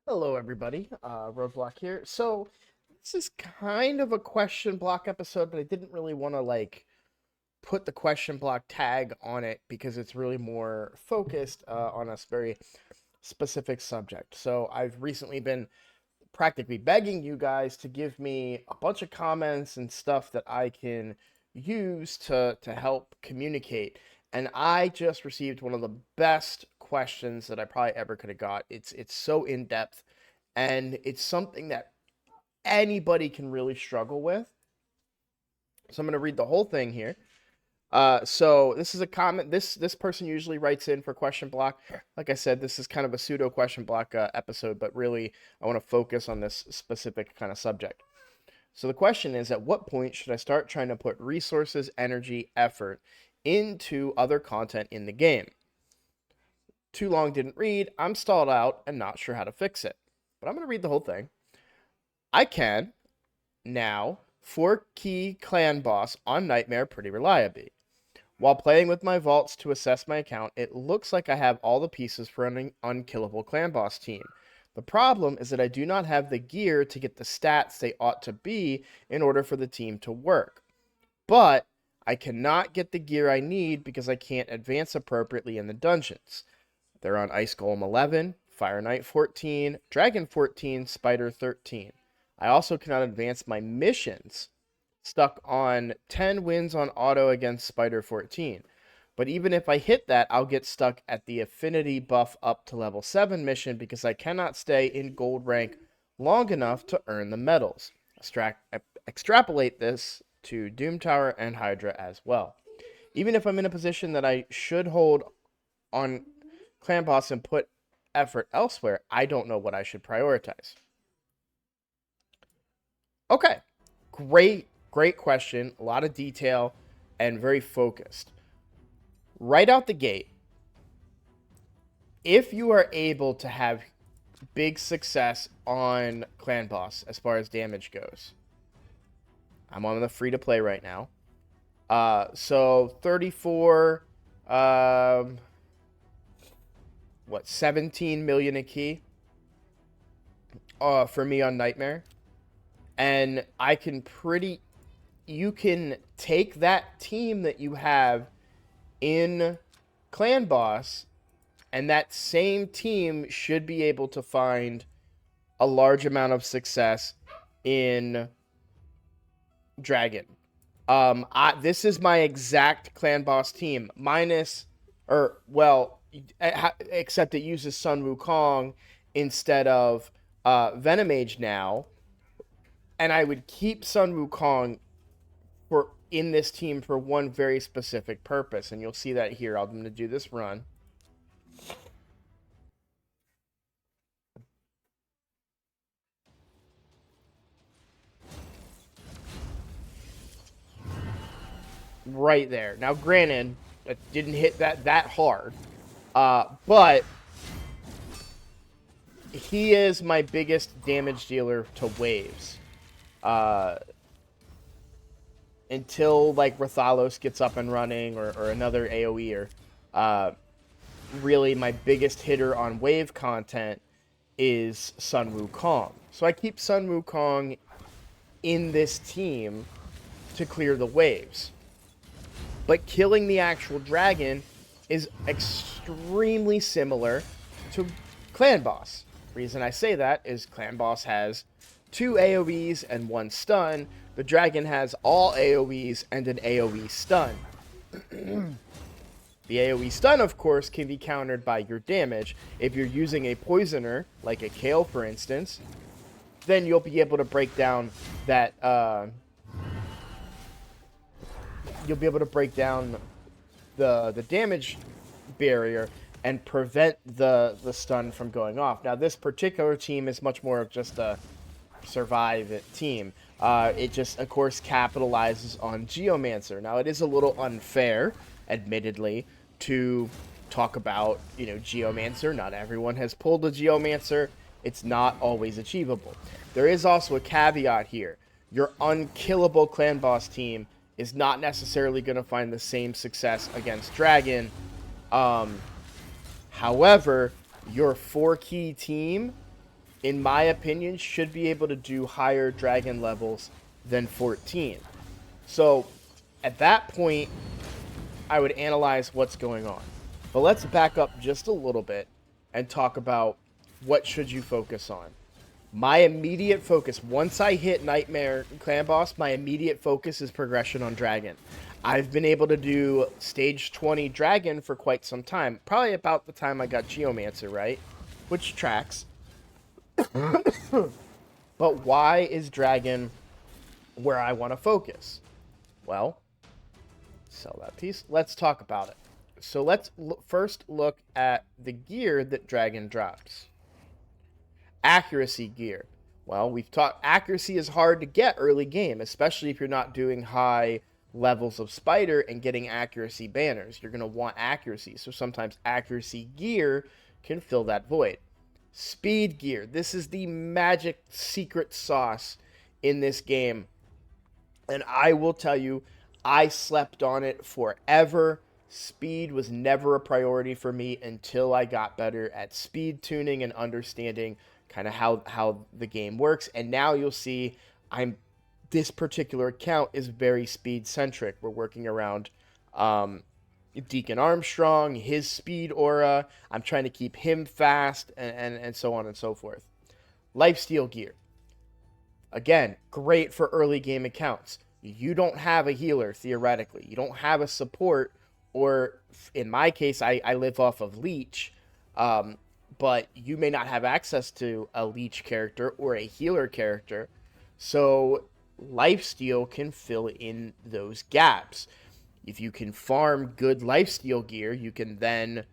Hello, everybody. Roadblock here. So, this is kind of a question block episode, but I didn't really want to put the question block tag on it because it's really more focused on a very specific subject. So, I've recently been practically begging you guys to give me a bunch of comments and stuff that I can use to help communicate. And I just received one of the best questions that I probably ever could have got. It's so in depth, and it's something that anybody can really struggle with. So I'm going to read the whole thing here. So this is a comment. This person usually writes in for question block. Like I said, this is kind of a pseudo question block episode, but really I want to focus on this specific kind of subject. So the question is, at what point should I start trying to put resources, energy, effort into other content in the game? Too long didn't read. I'm stalled out and not sure how to fix it. But I'm going to read the whole thing. I can now 4-key clan boss on Nightmare pretty reliably. While playing with my vaults to assess my account, it looks like I have all the pieces for an unkillable clan boss team. The problem is that I do not have the gear to get the stats they ought to be in order for the team to work. But I cannot get the gear I need because I can't advance appropriately in the dungeons. They're on Ice Golem 11, Fire Knight 14, Dragon 14, Spider 13. I also cannot advance my missions, stuck on 10 wins on auto against Spider 14. But even if I hit that, I'll get stuck at the affinity buff up to level 7 mission because I cannot stay in gold rank long enough to earn the medals. Extrapolate this to Doom Tower and Hydra as well. Even if I'm in a position that I should hold on clan boss and put effort elsewhere, I don't know what I should prioritize. Okay, great question. A lot of detail and very focused. Right out the gate, if you are able to have big success on clan boss as far as damage goes, I'm on the free to play right now. So 34, 17 million a key for me on Nightmare. And you can take that team that you have in Clan Boss, and that same team should be able to find a large amount of success in Dragon. This is my exact Clan Boss team, except it uses Sun Wukong instead of Venomage now. And I would keep Sun Wukong in this team for one very specific purpose, and you'll see that here. I'm going to do this run. Right there. Now, granted, it didn't hit that hard, but he is my biggest damage dealer to waves. Until like Rathalos gets up and running or another AoEer, really my biggest hitter on wave content is Sun Wukong. So I keep Sun Wukong in this team to clear the waves. But killing the actual dragon is extremely similar to Clan Boss. The reason I say that is Clan Boss has 2 AoEs and 1 stun. The dragon has all AoEs and an AoE stun. The AoE stun, of course, can be countered by your damage. If you're using a poisoner, like a Kale, for instance, then you'll be able to break down that, you'll be able to break down the damage barrier and prevent the stun from going off. Now, this particular team is much more of just a survive team. It just, of course, capitalizes on Geomancer. Now, it is a little unfair, admittedly, to talk about, Geomancer. Not everyone has pulled a Geomancer. It's not always achievable. There is also a caveat here. Your unkillable clan boss team is not necessarily going to find the same success against Dragon. However, your 4-key team in my opinion, should be able to do higher dragon levels than 14. So at that point, I would analyze what's going on. But let's back up just a little bit and talk about what should you focus on. My immediate focus, once I hit Nightmare Clan Boss, my immediate focus is progression on Dragon. I've been able to do stage 20 Dragon for quite some time. Probably about the time I got Geomancer, right? Which tracks. But why is Dragon where I want to focus? Well, sell that piece. Let's talk about it. So let's first look at the gear that Dragon drops. Accuracy gear. Well, we've talked accuracy is hard to get early game, especially if you're not doing high levels of spider and getting accuracy banners. You're going to want accuracy. So sometimes accuracy gear can fill that void. Speed gear. This is the magic secret sauce in this game. And I will tell you, I slept on it forever. Speed was never a priority for me until I got better at speed tuning and understanding kind of how the game works. And now you'll see this particular account is very speed centric. We're working around Deacon Armstrong, his speed aura. I'm trying to keep him fast and so on and so forth. Lifesteal gear. Again, great for early game accounts. You don't have a healer, theoretically. You don't have a support, or in my case, I live off of Leech, but you may not have access to a Leech character or a healer character. So lifesteal can fill in those gaps. If you can farm good lifesteal gear, you can then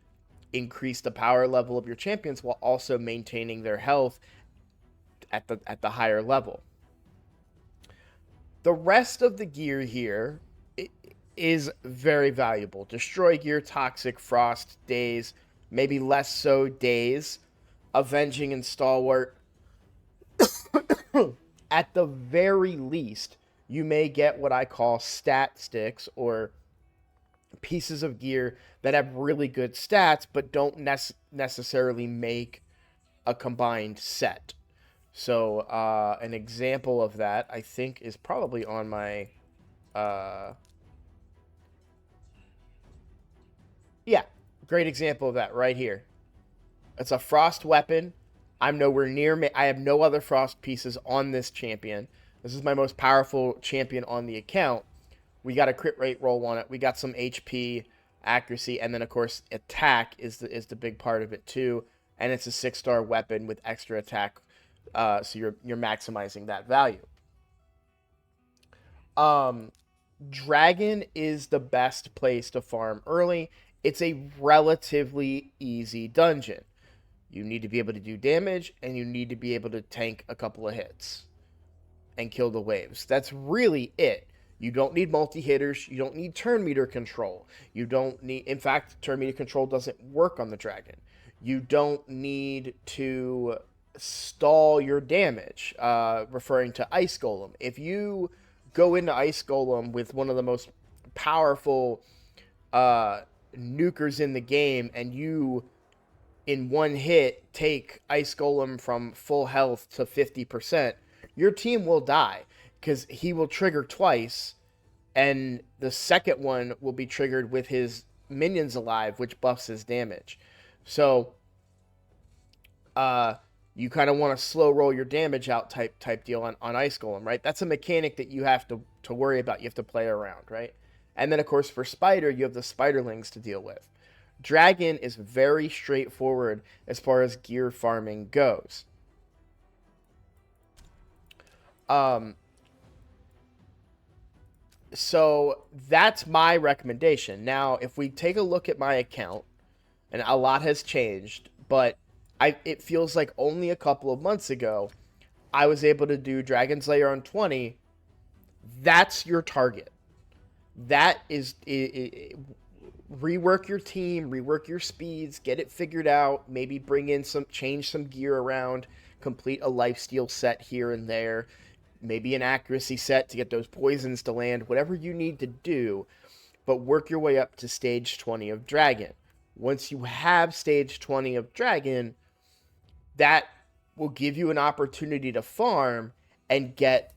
increase the power level of your champions while also maintaining their health at the higher level. The rest of the gear here is very valuable. Destroy gear, toxic, frost, daze, maybe less so daze, avenging and stalwart. At the very least, you may get what I call stat sticks, or pieces of gear that have really good stats but don't necessarily make a combined set. So an example of that, I think, is probably on my... yeah, great example of that right here. It's a frost weapon. I'm nowhere near... I have no other frost pieces on this champion. This is my most powerful champion on the account. We got a crit rate roll on it. We got some HP, accuracy, and then, of course, attack is the big part of it, too. And it's a 6-star weapon with extra attack. So you're maximizing that value. Dragon is the best place to farm early. It's a relatively easy dungeon. You need to be able to do damage, and you need to be able to tank a couple of hits and kill the waves. That's really it. You don't need multi-hitters. You don't need turn meter control. You don't need... In fact, turn meter control doesn't work on the dragon. You don't need to stall your damage, referring to Ice Golem. If you go into Ice Golem with one of the most powerful nukers in the game, and you, in one hit, take Ice Golem from full health to 50%, your team will die, because he will trigger twice, and the second one will be triggered with his minions alive, which buffs his damage. So, you kind of want to slow roll your damage out type deal on Ice Golem, right? That's a mechanic that you have to worry about. You have to play around, right? And then, of course, for Spider, you have the Spiderlings to deal with. Dragon is very straightforward as far as gear farming goes. So that's my recommendation. Now, if we take a look at my account, and a lot has changed, but it feels like only a couple of months ago, I was able to do Dragon's Lair on 20. That's your target. That is... rework your team, rework your speeds, get it figured out, maybe change some gear around, complete a lifesteal set here and there, maybe an accuracy set to get those poisons to land, whatever you need to do, but work your way up to stage 20 of Dragon. Once you have stage 20 of Dragon, that will give you an opportunity to farm and get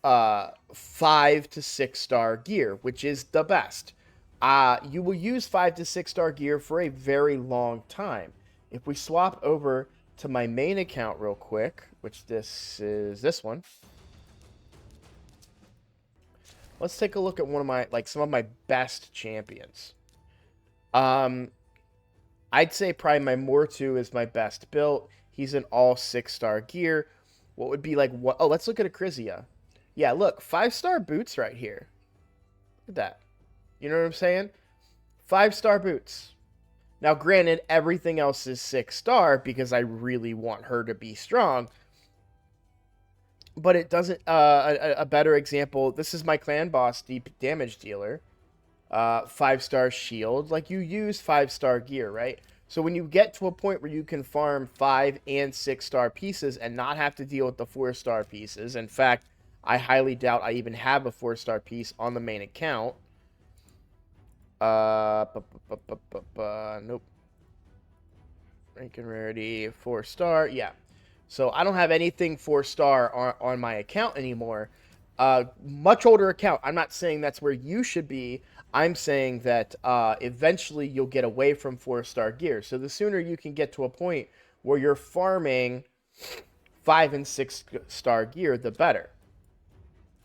5 to 6 star gear, which is the best. You will use 5 to 6 star gear for a very long time. If we swap over to my main account real quick, which this is this one, let's take a look at one of my some of my best champions. Um, I'd say probably my Mortu is my best built. He's in all 6 star gear. What would be like what? Oh, let's look at a Crizia. Yeah, look, 5 star boots right here. Look at that. You know what I'm saying? 5 star boots. Now, granted, everything else is 6 star because I really want her to be strong. But it doesn't. A better example. This is my clan boss, deep damage dealer. 5 star shield. Like, you use 5 star gear, right? So when you get to a point where you can farm 5 and 6 star pieces and not have to deal with the 4 star pieces. In fact, I highly doubt I even have a 4 star piece on the main account. Nope. Rank and rarity 4 star. Yeah. So I don't have anything 4 star on my account anymore. Much older account. I'm not saying that's where you should be. I'm saying that eventually you'll get away from 4 star gear. So the sooner you can get to a point where you're farming 5 and 6 star gear, the better.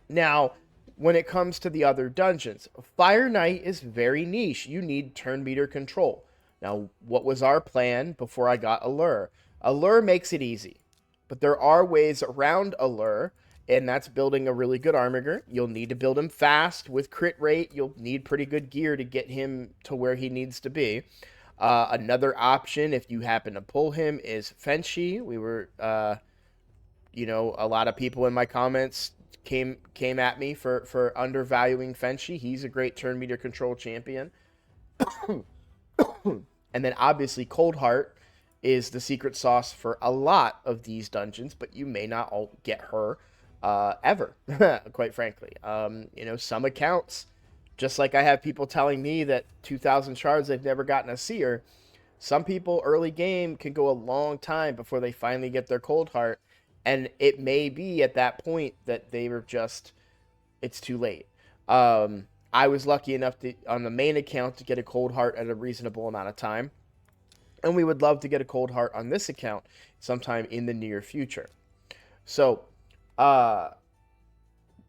Now, when it comes to the other dungeons, Fire Knight is very niche. You need turn meter control. Now, what was our plan before I got Allure? Allure makes it easy, but there are ways around Allure, and that's building a really good armor. You'll need to build him fast with crit rate. You'll need pretty good gear to get him to where he needs to be. Another option, if you happen to pull him, is Fenshi. We were, a lot of people in my comments came at me for undervaluing Fenshi. He's a great turn meter control champion. And then obviously Cold Heart is the secret sauce for a lot of these dungeons, but you may not all get her ever, quite frankly. Some accounts, just like I have people telling me that 2,000 shards they've never gotten a seer, some people early game can go a long time before they finally get their Cold Heart, and it may be at that point that they were just, it's too late. I was lucky enough to, on the main account, to get a Cold Heart at a reasonable amount of time. And we would love to get a Cold Heart on this account sometime in the near future. So, but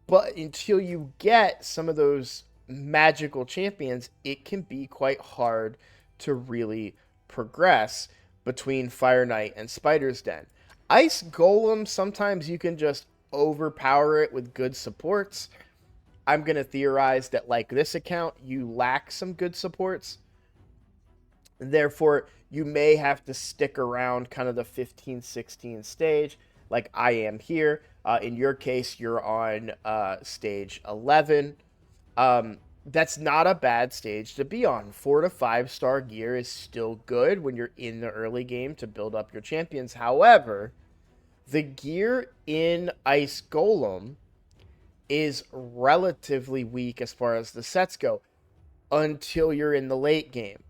until you get some of those magical champions, it can be quite hard to really progress between Fire Knight and Spider's Den. Ice Golem, sometimes you can just overpower it with good supports. I'm going to theorize that, like this account, you lack some good supports. Therefore, you may have to stick around kind of the 15-16 stage, like I am here. In your case, you're on stage 11. That's not a bad stage to be on. 4 to 5 star gear is still good when you're in the early game to build up your champions. However, the gear in Ice Golem is relatively weak as far as the sets go until you're in the late game.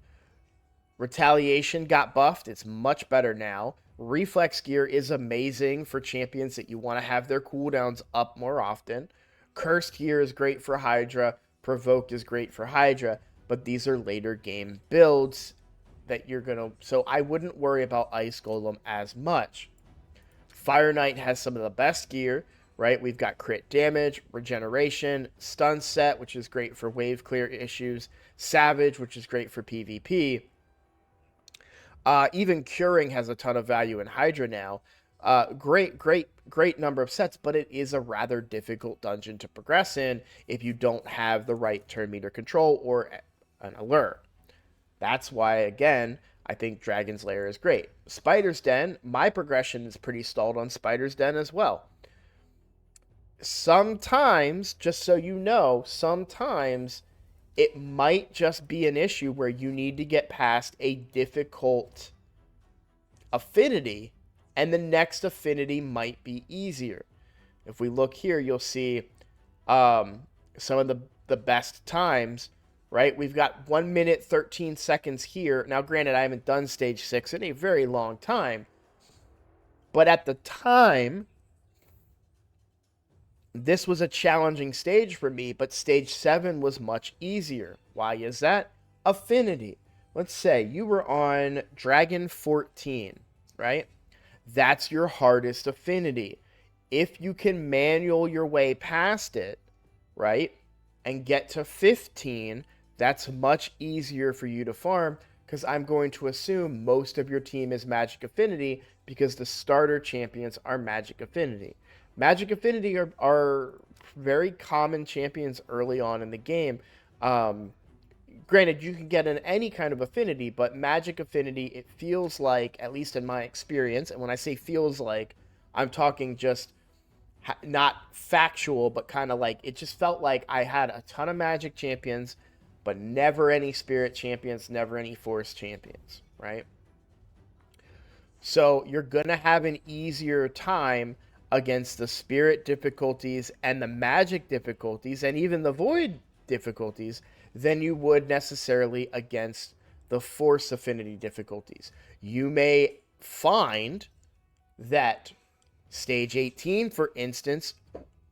Retaliation got buffed. It's much better now. Reflex gear is amazing for champions that you want to have their cooldowns up more often. Cursed gear is great for Hydra. Provoked is great for Hydra. But these are later game builds that you're going to... So I wouldn't worry about Ice Golem as much. Fire Knight has some of the best gear, right? We've got crit damage, regeneration, stun set, which is great for wave clear issues, Savage, which is great for PvP. Even Curing has a ton of value in Hydra now. Great number of sets, but it is a rather difficult dungeon to progress in if you don't have the right turn meter control or an Allure. That's why, again, I think Dragon's Lair is great. Spider's Den, my progression is pretty stalled on Spider's Den as well. Sometimes, just so you know, sometimes it might just be an issue where you need to get past a difficult affinity, and the next affinity might be easier. If we look here, you'll see some of the best times, right? We've got 1 minute, 13 seconds here. Now, granted, I haven't done stage 6 in a very long time, But at the time, this was a challenging stage for me, but stage 7 was much easier. Why is that? Affinity. Let's say you were on Dragon 14, right? That's your hardest affinity. If you can manual your way past it, right, and get to 15, that's much easier for you to farm because I'm going to assume most of your team is Magic Affinity because the starter champions are Magic Affinity. Magic Affinity are very common champions early on in the game. Um, Granted, you can get in any kind of affinity, but Magic Affinity, it feels like, at least in my experience, and when I say feels like, I'm talking just not factual, but kind of like it just felt like I had a ton of Magic champions, but never any Spirit champions, never any Force champions, right? So you're going to have an easier time against the Spirit difficulties and the Magic difficulties and even the Void difficulties than you would necessarily against the Force affinity difficulties. You may find that Stage 18, for instance,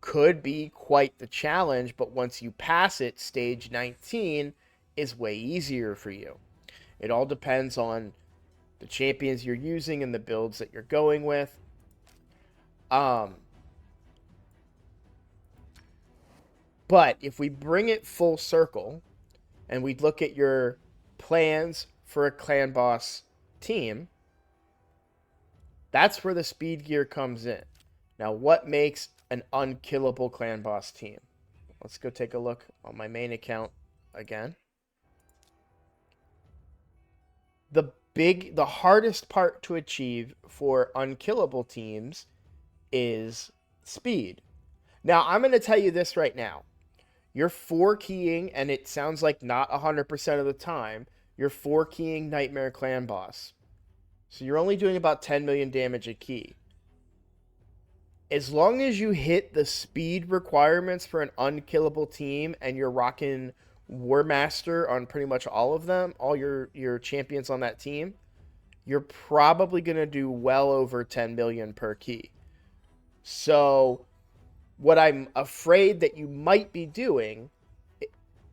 could be quite the challenge, but once you pass it, stage 19 is way easier for you. It all depends on the champions you're using and the builds that you're going with. Um, but if we bring it full circle and we look at your plans for a clan boss team, that's where the speed gear comes in. Now, what makes an unkillable clan boss team? Let's go take a look on my main account again. The hardest part to achieve for unkillable teams is speed. Now, I'm going to tell you this right now. You're 4-keying, and it sounds like not 100% of the time, you're 4-keying Nightmare Clan Boss. So you're only doing about 10 million damage a key. As long as you hit the speed requirements for an unkillable team and you're rocking War Master on pretty much all of them, all your champions on that team, you're probably going to do well over 10 million per key. So what I'm afraid that you might be doing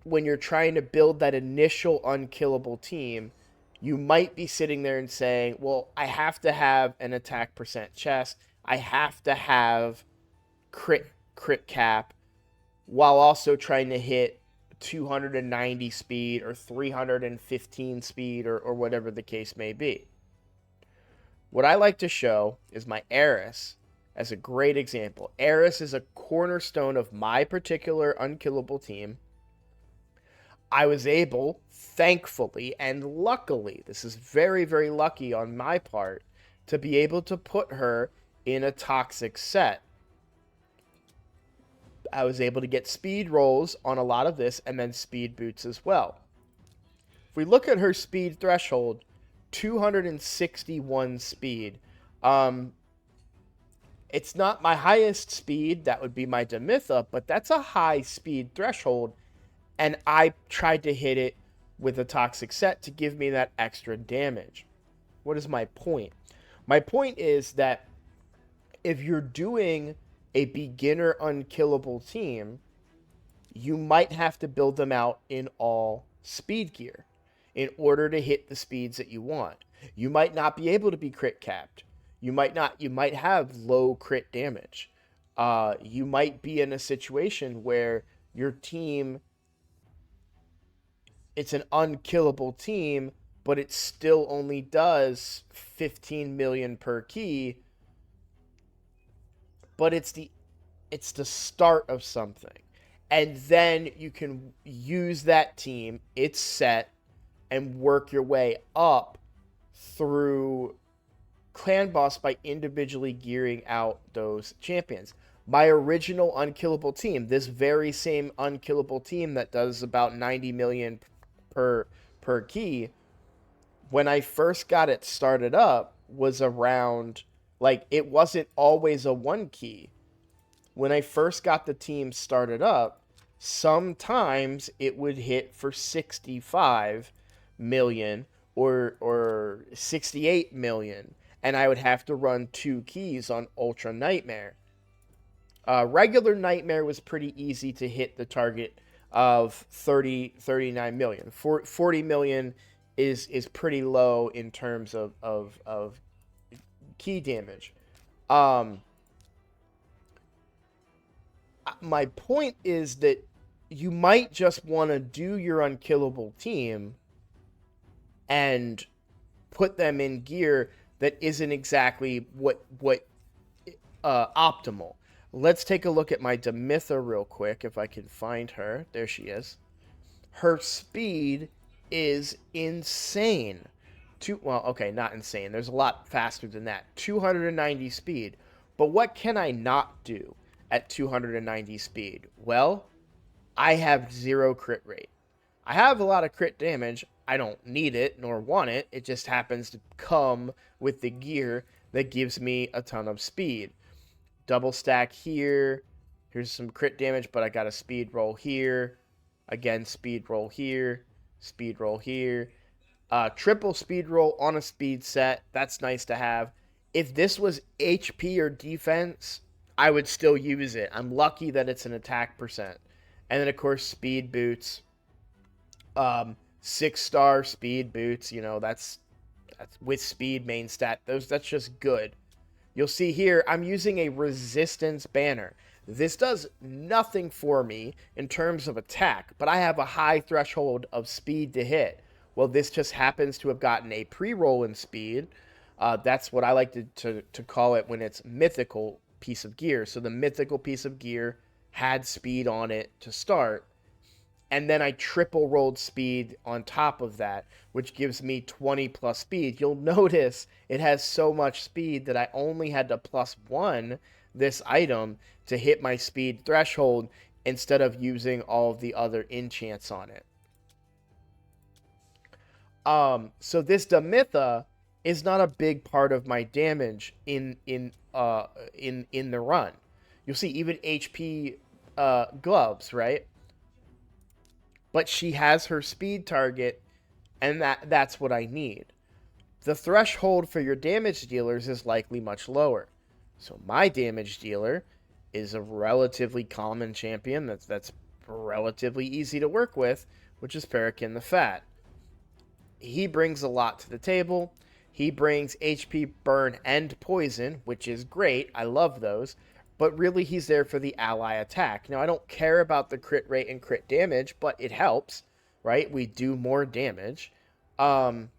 when you're trying to build that initial unkillable team, you might be sitting there and saying, well, I have to have an attack percent chest. I have to have crit cap while also trying to hit 290 speed or 315 speed or whatever the case may be. What I like to show is my Eris as a great example. Eris is a cornerstone of my particular unkillable team. I was able, thankfully and luckily, this is very, very lucky on my part, to be able to put her in a toxic set. I was able to get speed rolls on a lot of this and then speed boots as well. If we look at her speed threshold, 261 speed. It's not my highest speed, that would be my Demitha, but that's a high speed threshold, and I tried to hit it with a toxic set to give me that extra damage. What is my point? My point is that if you're doing a beginner unkillable team, you might have to build them out in all speed gear in order to hit the speeds that you want. You might not be able to be crit capped. You might have low crit damage. You might be in a situation where your team, it's an unkillable team, but it still only does 15 million per key, but it's the start of something. And then you can use that team, its set, and work your way up through clan boss by individually gearing out those champions. My original unkillable team, this very same unkillable team that does about 90 million per key, when I first got it started up, was around, like, it wasn't always a 1 key. When I first got the team started up, sometimes it would hit for 65 million or 68 million. and I would have to run 2 keys on Ultra Nightmare. Regular Nightmare was pretty easy to hit the target of 39 million. 40 million is pretty low in terms of key damage. Um, my point is that you might just want to do your unkillable team and put them in gear that isn't exactly what optimal. Let's take a look at my Demitha real quick if I can find her. There she is. Her speed is insane. Well, okay, not insane. There's a lot faster than that. 290 speed. But what can I not do at 290 speed? Well, I have 0 crit rate. I have a lot of crit damage. I don't need it nor want it. It just happens to come with the gear that gives me a ton of speed. Double stack here. Here's some crit damage, but I got a speed roll here. Again, speed roll here. Speed roll here. Triple speed roll on a speed set. That's nice to have. If this was HP or defense, I would still use it. I'm lucky that it's an attack percent. And then, of course, speed boots. 6-star speed boots. You know, that's with speed main stat. That's just good. You'll see here, I'm using a resistance banner. This does nothing for me in terms of attack, but I have a high threshold of speed to hit. Well, this just happens to have gotten a pre-roll in speed. That's what I like to call it when it's mythical piece of gear. So the mythical piece of gear had speed on it to start. And then I triple rolled speed on top of that, which gives me 20 plus speed. You'll notice it has so much speed that I only had to +1 this item to hit my speed threshold instead of using all of the other enchants on it. So this Demitha is not a big part of my damage in the run. You'll see even HP gloves, right? But she has her speed target, and that's what I need. The threshold for your damage dealers is likely much lower. So my damage dealer is a relatively common champion that's relatively easy to work with, which is Farrakhan the Fat. He brings a lot to the table. He brings HP burn and poison, which is great. I love those. But really, he's there for the ally attack. Now, I don't care about the crit rate and crit damage, but it helps, right? We do more damage. And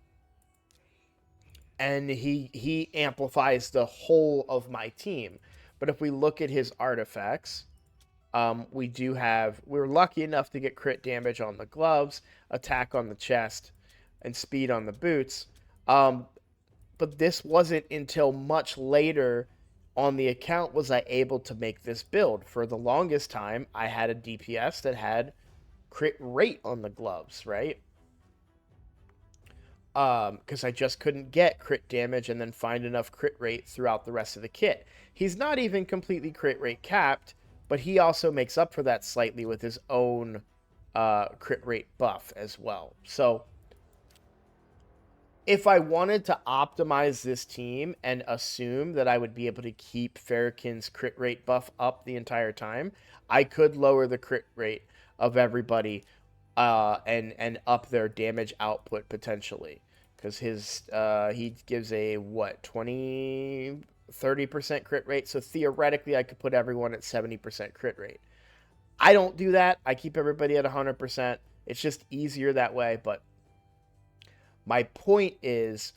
he amplifies the whole of my team. But if we look at his artifacts, we're lucky enough to get crit damage on the gloves, attack on the chest, and speed on the boots. But this wasn't until much later on the account was I able to make this build. For the longest time, I had a DPS that had crit rate on the gloves, right? Because I just couldn't get crit damage and then find enough crit rate throughout the rest of the kit. He's not even completely crit rate capped, but he also makes up for that slightly with his own crit rate buff as well. So if I wanted to optimize this team and assume that I would be able to keep Farrakhan's crit rate buff up the entire time, I could lower the crit rate of everybody and up their damage output potentially. Because he gives a, 30% crit rate. So theoretically, I could put everyone at 70% crit rate. I don't do that. I keep everybody at 100%. It's just easier that way, but my point is,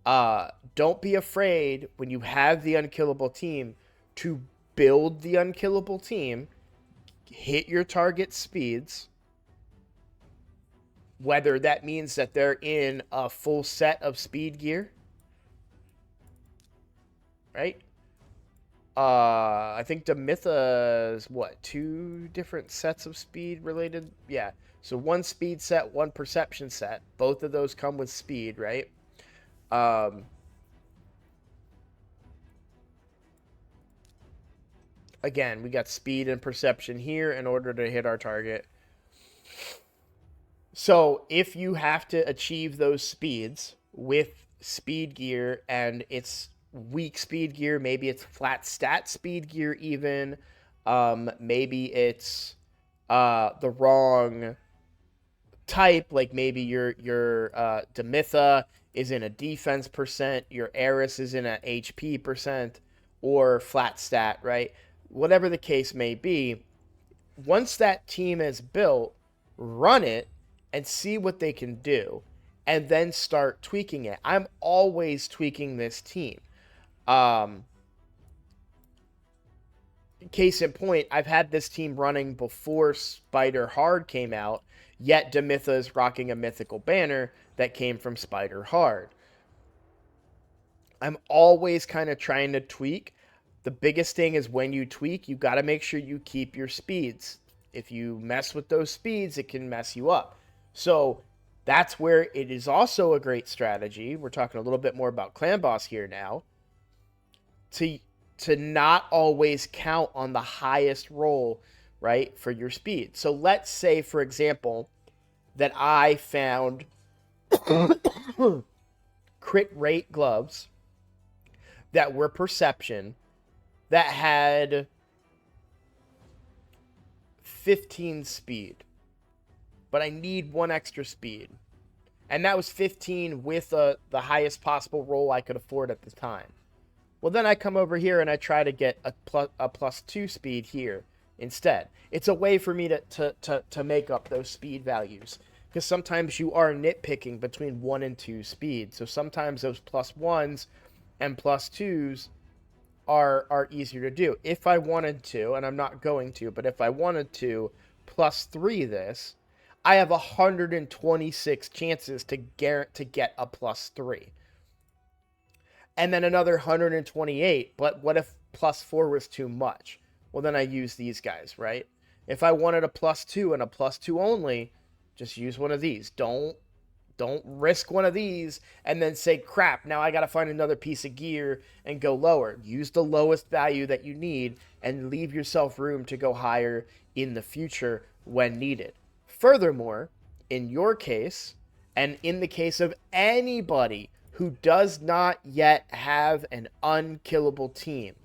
don't be afraid when you have the unkillable team to build the unkillable team, hit your target speeds, whether that means that they're in a full set of speed gear, right? I think Demitha's, 2 different sets of speed related? Yeah. So 1 speed set, 1 perception set. Both of those come with speed, right? Again, we got speed and perception here in order to hit our target. So if you have to achieve those speeds with speed gear and it's weak speed gear. Maybe it's flat stat speed gear even. Maybe it's the wrong type. Like maybe your Demitha is in a defense percent, your Eris is in a HP percent, or flat stat, right? Whatever the case may be, once that team is built, run it and see what they can do, and then start tweaking it. I'm always tweaking this team. Um, Case in point, I've had this team running before Spider Hard came out, yet Demitha is rocking a mythical banner that came from Spider Hard. I'm always kind of trying to tweak. The biggest thing is when you tweak, you got to make sure you keep your speeds. If you mess with those speeds, it can mess you up. So that's where it is also a great strategy. We're talking a little bit more about Clan Boss here now. To not always count on the highest roll, right, for your speed. So let's say, for example, that I found crit rate gloves that were perception that had 15 speed, but I need one extra speed. And that was 15 with the highest possible roll I could afford at the time. Well, then I come over here and I try to get a plus 2 speed here instead. It's a way for me to make up those speed values. Because sometimes you are nitpicking between 1 and 2 speed. So sometimes those plus 1s and plus 2s are easier to do. If I wanted to, and I'm not going to, but if I wanted to plus 3 this, I have 126 chances to get a plus 3. And then another 128. But what if plus 4 was too much? Well, then I use these guys, right? If I wanted a plus 2 and a plus 2 only, just use one of these. Don't risk one of these and then say, crap, now I got to find another piece of gear and go lower. Use the lowest value that you need and leave yourself room to go higher in the future when needed. Furthermore, in your case, and in the case of anybody who does not yet have an unkillable team,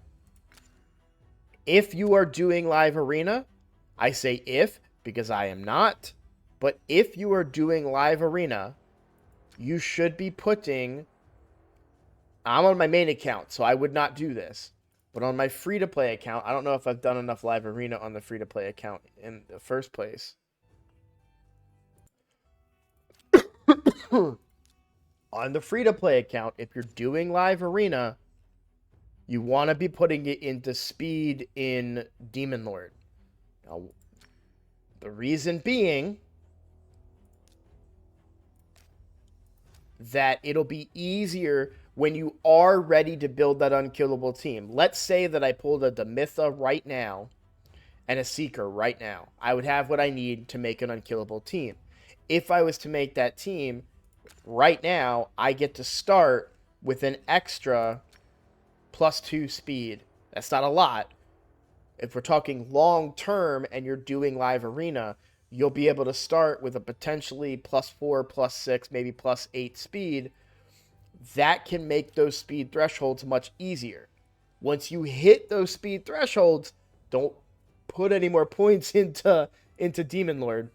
if you are doing live arena, I say if because I am not, but if you are doing live arena, you should be putting, I'm on my main account, so I would not do this, but on my free-to-play account, I don't know if I've done enough live arena on the free-to-play account in the first place. On the free-to-play account, if you're doing live arena, you want to be putting it into speed in Demon Lord. Now, the reason being that it'll be easier when you are ready to build that unkillable team. Let's say that I pulled a Demitha right now and a Seeker right now. I would have what I need to make an unkillable team. If I was to make that team right now, I get to start with an extra plus 2 speed. That's not a lot. If we're talking long term and you're doing live arena, you'll be able to start with a potentially plus 4, plus 6, maybe plus 8 speed. That can make those speed thresholds much easier. Once you hit those speed thresholds, don't put any more points into Demon Lord,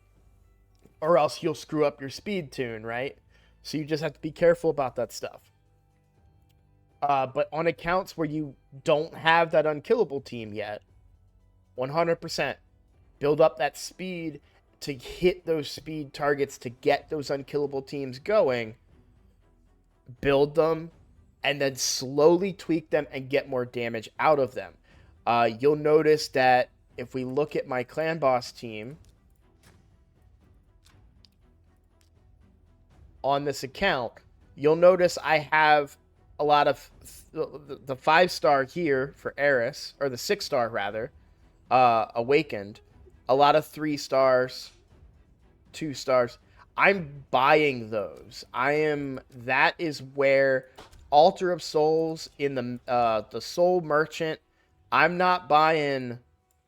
or else you'll screw up your speed tune, right? So you just have to be careful about that stuff. But on accounts where you don't have that unkillable team yet, 100% build up that speed to hit those speed targets to get those unkillable teams going, build them, and then slowly tweak them and get more damage out of them. You'll notice that if we look at my Clan Boss team on this account, you'll notice I have a lot of the 5-star here for Eris, or the 6-star rather, Awakened, a lot of 3 stars, 2 stars. I'm buying those. That is where Altar of Souls in the Soul Merchant. I'm not buying.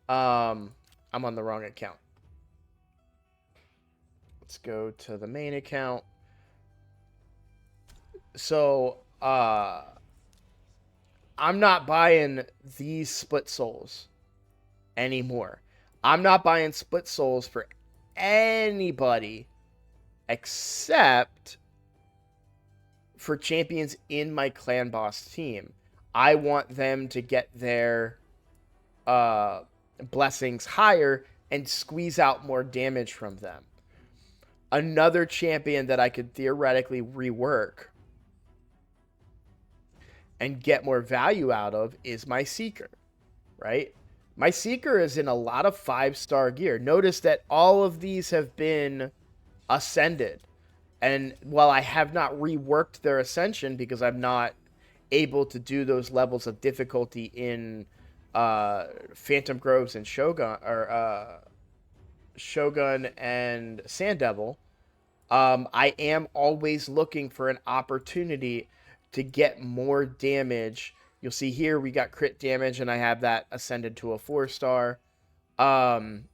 I'm on the wrong account. Let's go to the main account. So, I'm not buying these split souls anymore. I'm not buying split souls for anybody except for champions in my clan boss team. I want them to get their uh, blessings higher and squeeze out more damage from them. Another champion that I could theoretically rework and get more value out of is my Seeker, right? My Seeker is in a lot of 5-star gear. Notice that all of these have been ascended. And while I have not reworked their ascension because I'm not able to do those levels of difficulty in Phantom Groves and Shogun and Sand Devil, I am always looking for an opportunity to get more damage. You'll see here we got crit damage, and I have that ascended to a 4-star. I'm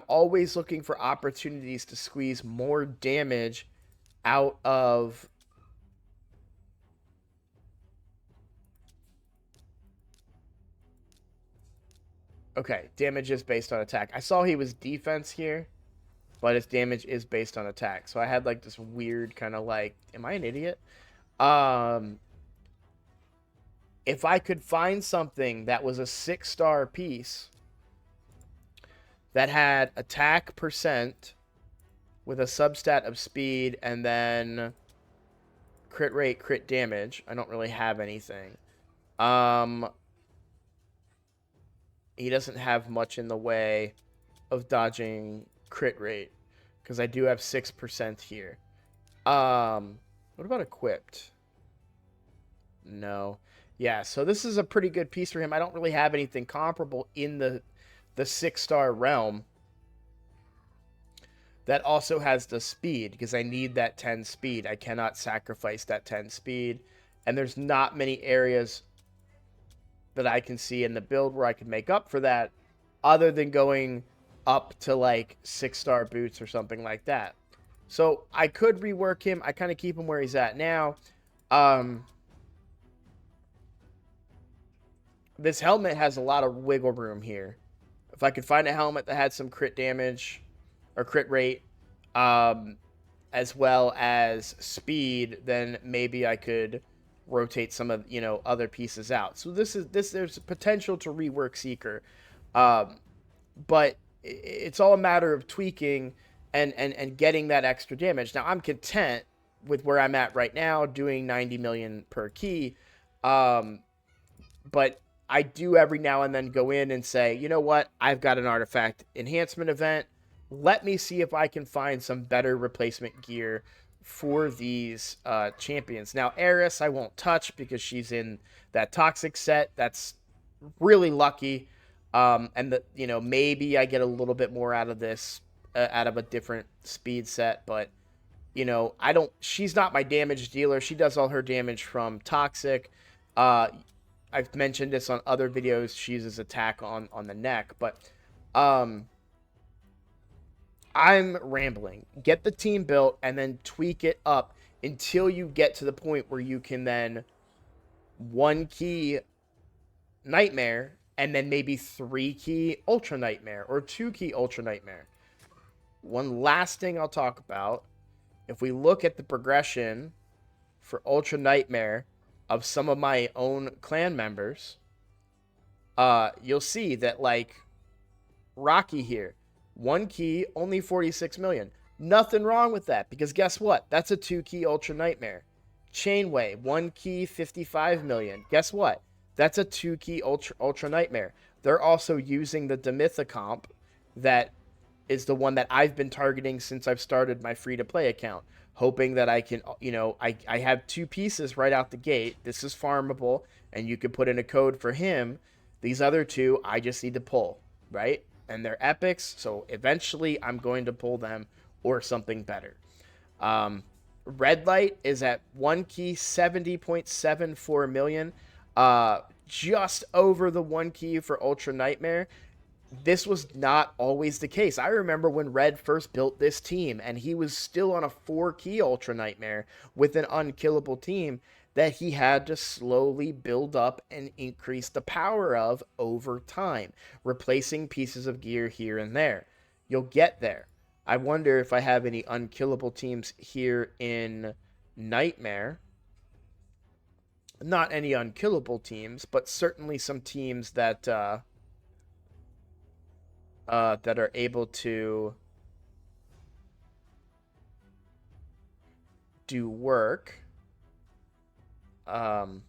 always looking for opportunities to squeeze more damage out of okay, damage is based on attack. I saw he was defense here, but his damage is based on attack. So I had like this weird kind of like, am I an idiot? Um if I could find something that was a 6-star piece that had attack percent with a substat of speed and then crit rate, crit damage. I don't really have anything. He doesn't have much in the way of dodging crit rate because I do have 6% here. What about equipped? No. Yeah, so this is a pretty good piece for him. I don't really have anything comparable in the 6-star realm that also has the speed because I need that 10 speed. I cannot sacrifice that 10 speed. And there's not many areas that I can see in the build where I can make up for that other than going up to like 6-star boots or something like that. So I could rework him. I kind of keep him where he's at now. This helmet has a lot of wiggle room here. If I could find a helmet that had some crit damage or crit rate, as well as speed, then maybe I could rotate some of other pieces out. So there's potential to rework Seeker, but it's all a matter of tweaking and getting that extra damage. Now I'm content with where I'm at right now, doing 90 million per key, but I do every now and then go in and say, you know what, I've got an artifact enhancement event. Let me see if I can find some better replacement gear for these champions. Now, Eris, I won't touch because she's in that toxic set. That's really lucky. And maybe I get a little bit more out of this, out of a different speed set, but I don't. She's not my damage dealer. She does all her damage from toxic. I've mentioned this on other videos. She uses attack on the neck, but I'm rambling. Get the team built and then tweak it up until you get to the point where you can then 1-key Nightmare and then maybe 3-key Ultra Nightmare or 2-key Ultra Nightmare. One last thing I'll talk about. If we look at the progression for Ultra Nightmare of some of my own clan members, you'll see that like Rocky here, 1-key, only 46 million. Nothing wrong with that because guess what? That's a 2-key Ultra Nightmare. Chainway, 1-key, 55 million. Guess what? That's a 2-key Ultra Nightmare. They're also using the Demitha comp that is the one that I've been targeting since I've started my free-to-play account, hoping that I can, I have 2 pieces right out the gate. This is farmable, and you can put in a code for him. These other 2, I just need to pull, right? And they're epics, so eventually I'm going to pull them or something better. Red Light is at 1-key, 70.74 million. Just over the 1-key for Ultra Nightmare. this was not always the case. I remember when Red first built this team, and he was still on a 4-key Ultra Nightmare with an unkillable team that he had to slowly build up and increase the power of over time, replacing pieces of gear here and there. You'll get there. I wonder if I have any unkillable teams here in Nightmare. Not any unkillable teams, but certainly some teams that are able to do work. Um,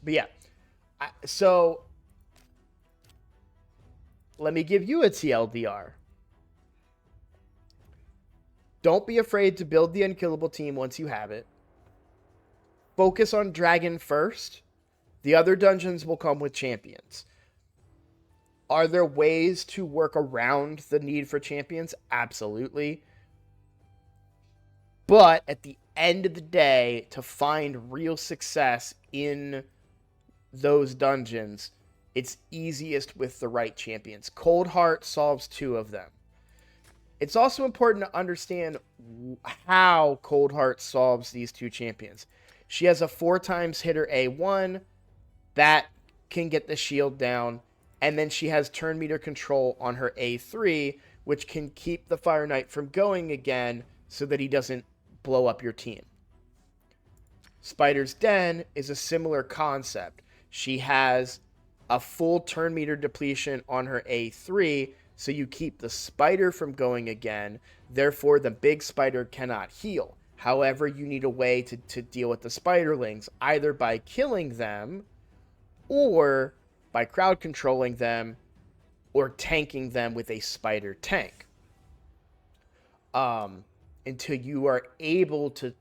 but yeah, so let me give you a TLDR. Don't be afraid to build the unkillable team once you have it. Focus on Dragon first. The other dungeons will come with champions. Are there ways to work around the need for champions? Absolutely. But at the end of the day, to find real success in those dungeons, it's easiest with the right champions. Cold Heart solves 2 of them. It's also important to understand how Cold Heart solves these 2 champions. She has a 4 times hitter A1 that can get the shield down, and then she has turn meter control on her A3, which can keep the Fire Knight from going again so that he doesn't blow up your team. Spider's Den is a similar concept. She has a full turn meter depletion on her A3, so you keep the spider from going again. Therefore, the big spider cannot heal. However, you need a way to deal with the spiderlings, either by killing them or by crowd controlling them or tanking them with a spider tank. Until you are able to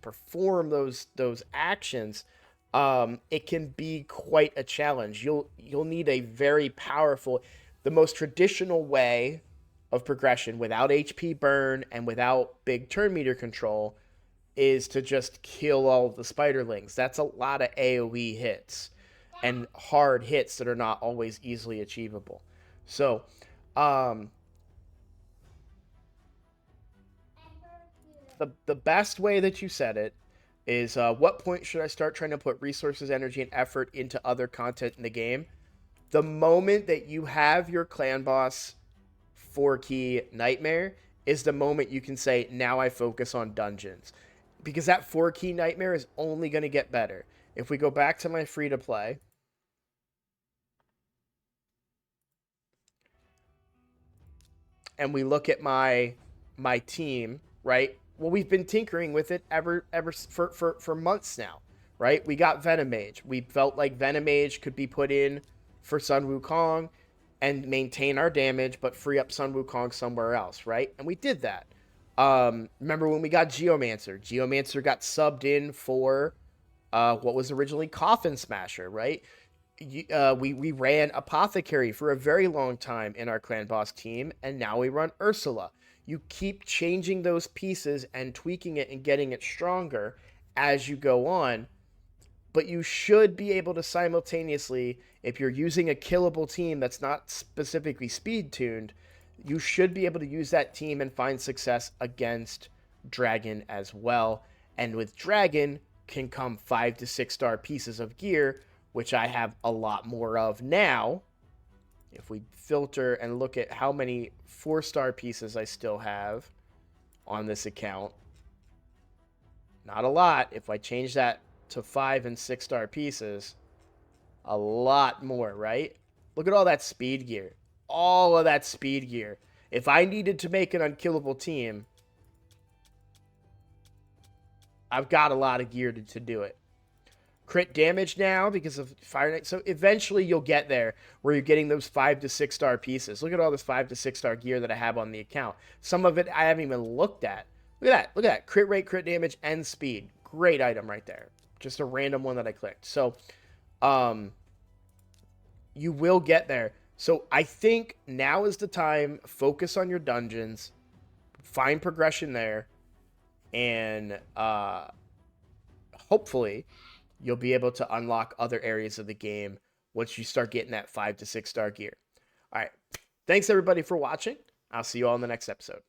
perform those actions, it can be quite a challenge. You'll need a very powerful, the most traditional way of progression without HP burn and without big turn meter control is to just kill all the spiderlings. That's a lot of AoE hits and hard hits that are not always easily achievable. So, the best way that you said it is what point should I start trying to put resources, energy, and effort into other content in the game? The moment that you have your clan boss 4-key Nightmare is the moment you can say, now I focus on dungeons. Because that 4-key Nightmare is only going to get better. If we go back to my free-to-play, and we look at my team, right? Well, we've been tinkering with it ever for months now, right? We got Venom Mage. We felt like Venom Mage could be put in for Sun Wukong and maintain our damage, but free up Sun Wukong somewhere else, right? And we did that. Remember when we got Geomancer? Geomancer got subbed in for what was originally Coffin Smasher, right? We ran Apothecary for a very long time in our clan boss team, and now we run Ursula. You keep changing those pieces and tweaking it and getting it stronger as you go on, but you should be able to simultaneously, if you're using a killable team that's not specifically speed tuned, you should be able to use that team and find success against Dragon as well. And with Dragon can come 5 to 6 star pieces of gear, which I have a lot more of now. If we filter and look at how many 4-star pieces I still have on this account, not a lot. If I change that to 5 and 6-star pieces, a lot more, right? Look at all that speed gear. All of that speed gear. If I needed to make an unkillable team, I've got a lot of gear to do it. Crit damage now because of Fire Knight. So eventually you'll get there where you're getting those 5 to 6 star pieces. Look at all this 5 to 6 star gear that I have on the account. Some of it I haven't even looked at. Look at that. Look at that. Crit rate, crit damage, and speed. Great item right there. Just a random one that I clicked. So, you will get there. So I think now is the time. Focus on your dungeons. Find progression there. And hopefully you'll be able to unlock other areas of the game once you start getting that 5 to 6 star gear. All right. Thanks everybody for watching. I'll see you all in the next episode.